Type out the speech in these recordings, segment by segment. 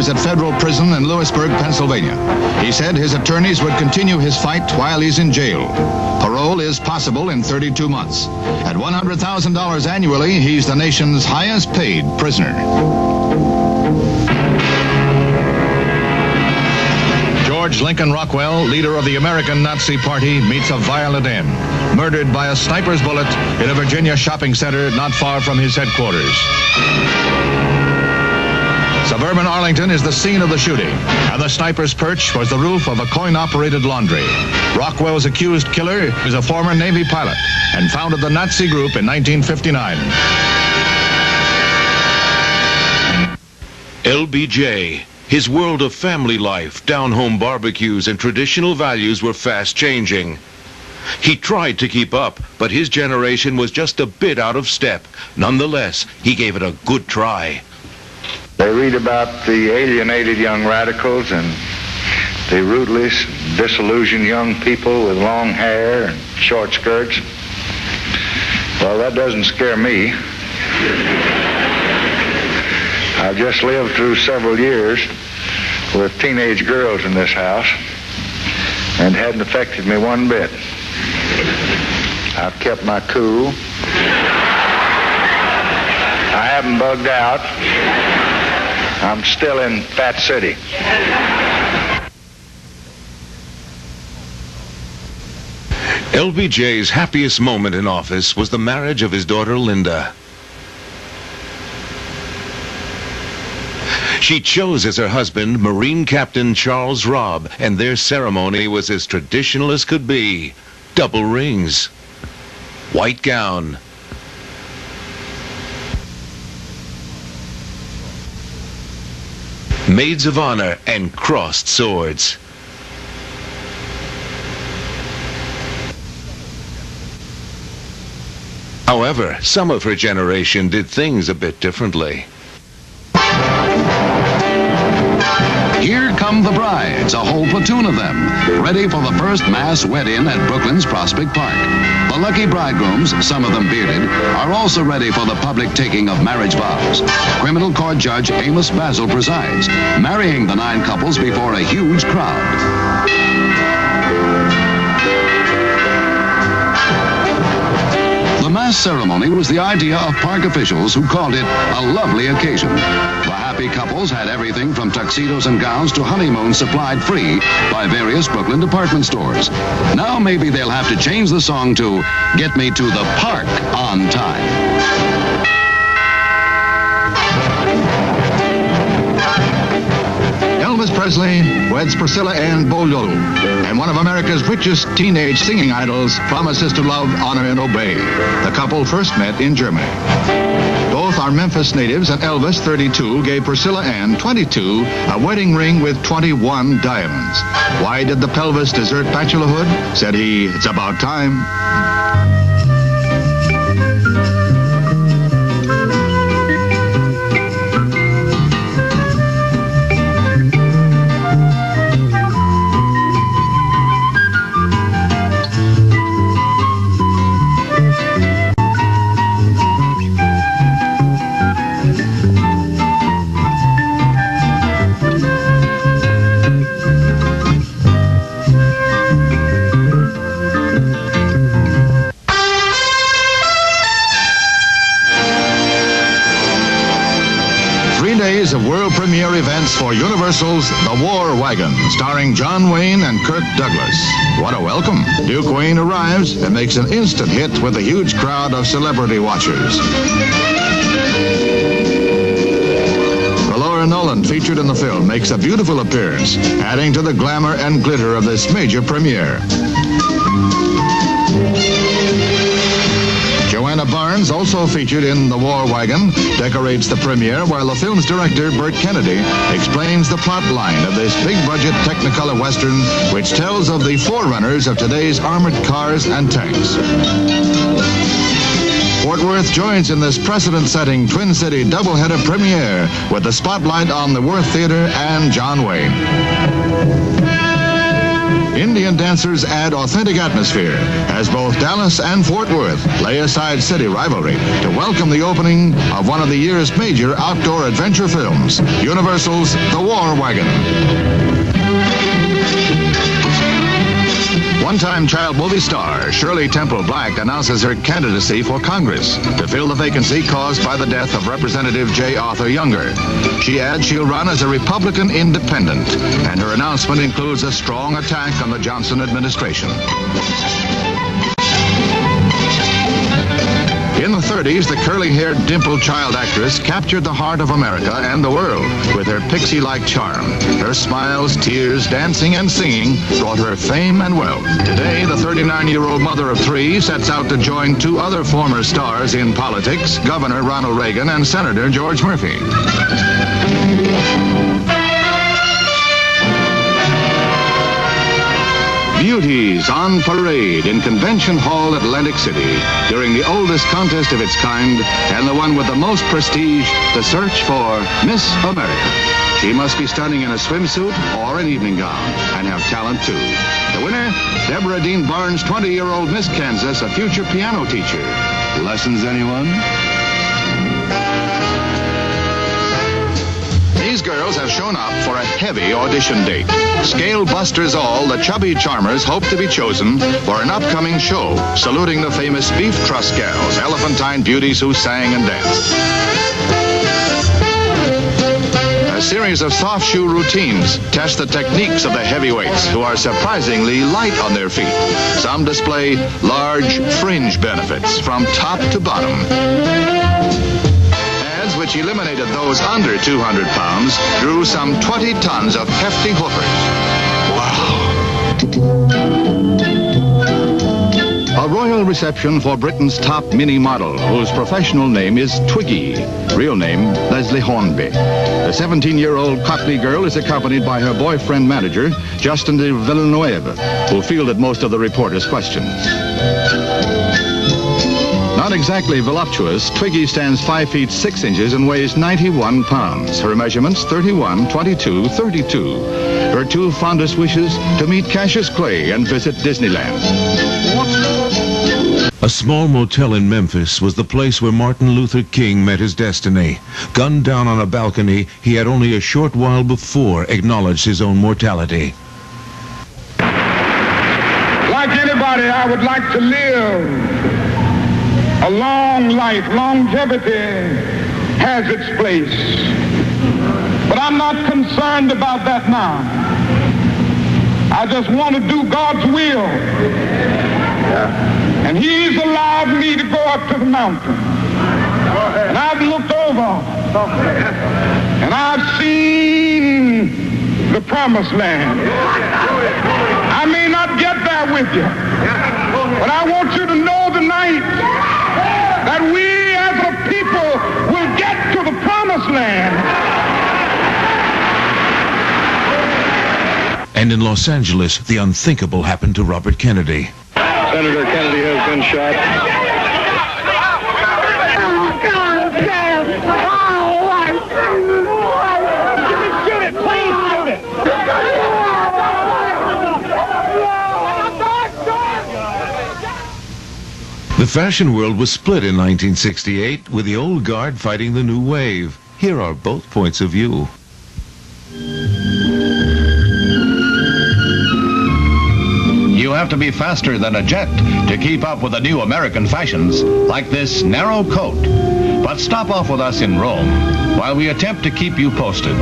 arrives at federal prison in Lewisburg, Pennsylvania. He said his attorneys would continue his fight while he's in jail. Parole is possible in 32 months. At $100,000 annually, he's the nation's highest paid prisoner. George Lincoln Rockwell, leader of the American Nazi Party, meets a violent end. Murdered by a sniper's bullet in a Virginia shopping center not far from his headquarters. Suburban Arlington is the scene of the shooting, and the sniper's perch was the roof of a coin-operated laundry. Rockwell's accused killer is a former Navy pilot and founded the Nazi group in 1959. LBJ. His world of family life, down-home barbecues, and traditional values were fast changing. He tried to keep up, but his generation was just a bit out of step. Nonetheless, he gave it a good try. They read about the alienated young radicals and the rootless, disillusioned young people with long hair and short skirts. Well, that doesn't scare me. I've just lived through several years with teenage girls in this house, and it hadn't affected me one bit. I've kept my cool. I haven't bugged out. I'm still in Fat City. LBJ's happiest moment in office was the marriage of his daughter Linda. She chose as her husband Marine Captain Charles Robb, and their ceremony was as traditional as could be. Double rings, white gown, maids of honor, and crossed swords. However, some of her generation did things a bit differently. Here come the brides, a whole platoon of them, ready for the first mass wed-in at Brooklyn's Prospect Park. The lucky bridegrooms, some of them bearded, are also ready for the public taking of marriage vows. Criminal Court Judge Amos Basil presides, marrying the 9 couples before a huge crowd. The mass ceremony was the idea of park officials who called it a lovely occasion. The happy couples had everything from tuxedos and gowns to honeymoons supplied free by various Brooklyn department stores. Now maybe they'll have to change the song to Get Me to the Park on Time. Elvis Presley weds Priscilla Ann Boliodu, and one of America's richest teenage singing idols promises to love, honor, and obey. The couple first met in Germany. Both are Memphis natives, and Elvis, 32, gave Priscilla Ann, 22, a wedding ring with 21 diamonds. Why did the pelvis desert bachelorhood? Said he, it's about time. Of world premiere events for Universal's The War Wagon, starring John Wayne and Kirk Douglas. What a welcome. Duke Wayne arrives and makes an instant hit with a huge crowd of celebrity watchers. Laura Nolan, featured in the film, makes a beautiful appearance, adding to the glamour and glitter of this major premiere. Joanna Barnes, also featured in The War Wagon, decorates the premiere, while the film's director, Burt Kennedy, explains the plot line of this big-budget Technicolor Western, which tells of the forerunners of today's armored cars and tanks. Fort Worth joins in this precedent-setting Twin City doubleheader premiere with the spotlight on the Worth Theater and John Wayne. Indian dancers add authentic atmosphere as both Dallas and Fort Worth lay aside city rivalry to welcome the opening of one of the year's major outdoor adventure films, Universal's The War Wagon. One-time child movie star Shirley Temple Black announces her candidacy for Congress to fill the vacancy caused by the death of Representative J. Arthur Younger. She adds she'll run as a Republican independent, and her announcement includes a strong attack on the Johnson administration. In the 30s, the curly-haired, dimpled child actress captured the heart of America and the world with her pixie-like charm. Her smiles, tears, dancing, and singing brought her fame and wealth. Today, the 39-year-old mother of three sets out to join two other former stars in politics, Governor Ronald Reagan and Senator George Murphy. Beauties on parade in Convention Hall, Atlantic City, during the oldest contest of its kind and the one with the most prestige, the search for Miss America. She must be stunning in a swimsuit or an evening gown and have talent, too. The winner, Deborah Dean Barnes, 20-year-old Miss Kansas, a future piano teacher. Lessons, anyone? These girls have shown up for a heavy audition date. Scale busters all, the chubby charmers hope to be chosen for an upcoming show saluting the famous Beef Trust gals, elephantine beauties who sang and danced. A series of soft shoe routines test the techniques of the heavyweights, who are surprisingly light on their feet. Some display large fringe benefits from top to bottom, which eliminated those under 200 pounds, drew some 20 tons of hefty hoofers. Wow. A royal reception for Britain's top mini model, whose professional name is Twiggy, real name Leslie Hornby. The 17-year-old Cockney girl is accompanied by her boyfriend manager, Justin de Villeneuve, who fielded most of the reporters' questions. Not exactly voluptuous, Twiggy stands 5 feet 6 inches and weighs 91 pounds. Her measurements 31, 22, 32. Her two fondest wishes to meet Cassius Clay and visit Disneyland. A small motel in Memphis was the place where Martin Luther King met his destiny. Gunned down on a balcony, he had only a short while before acknowledged his own mortality. Like anybody, I would like to live a long life. Longevity has its place. But I'm not concerned about that now. I just want to do God's will. And He's allowed me to go up to the mountain. And I've looked over. And I've seen the promised land. I may not get there with you. But I want you to know tonight that we as a people will get to the promised land. And in Los Angeles, the unthinkable happened to Robert Kennedy. Senator Kennedy has been shot. Shoot it, please shoot it. The fashion world was split in 1968, with the old guard fighting the new wave. Here are both points of view. You have to be faster than a jet to keep up with the new American fashions, like this narrow coat. But stop off with us in Rome while we attempt to keep you posted.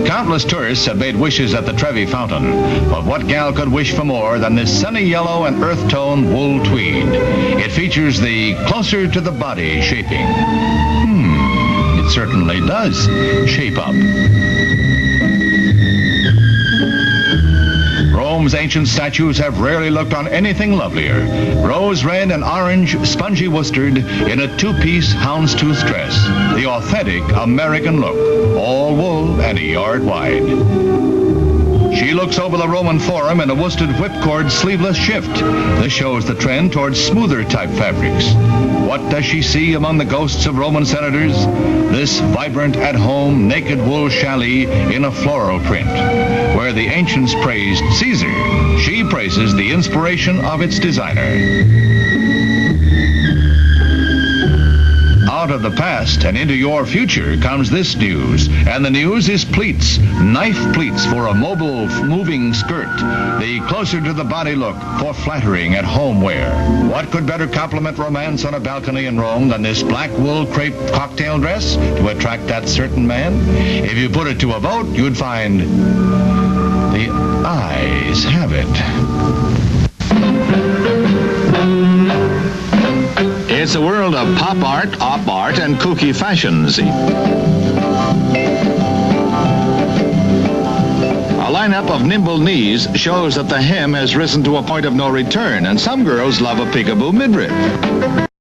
Countless tourists have made wishes at the Trevi Fountain, but what gal could wish for more than this sunny yellow and earth tone wool tweed? It features the closer to the body shaping. It certainly does shape up. Rome's ancient statues have rarely looked on anything lovelier. Rose red and orange spongy worsted in a two-piece houndstooth dress. The authentic American look. All wool and a yard wide. She looks over the Roman Forum in a worsted whipcord sleeveless shift. This shows the trend towards smoother type fabrics. What does she see among the ghosts of Roman senators? This vibrant, at-home, naked wool challis in a floral print. Where the ancients praised Caesar, she praises the inspiration of its designer. Out of the past and into your future comes this news. And the news is pleats. Knife pleats for a mobile, moving skirt. The closer to the body look for flattering at home wear. What could better complement romance on a balcony in Rome than this black wool crepe cocktail dress to attract that certain man? If you put it to a vote, you'd find the ayes have it. It's a world of pop art, op art, and kooky fashions. A lineup of nimble knees shows that the hem has risen to a point of no return, and some girls love a peekaboo midriff.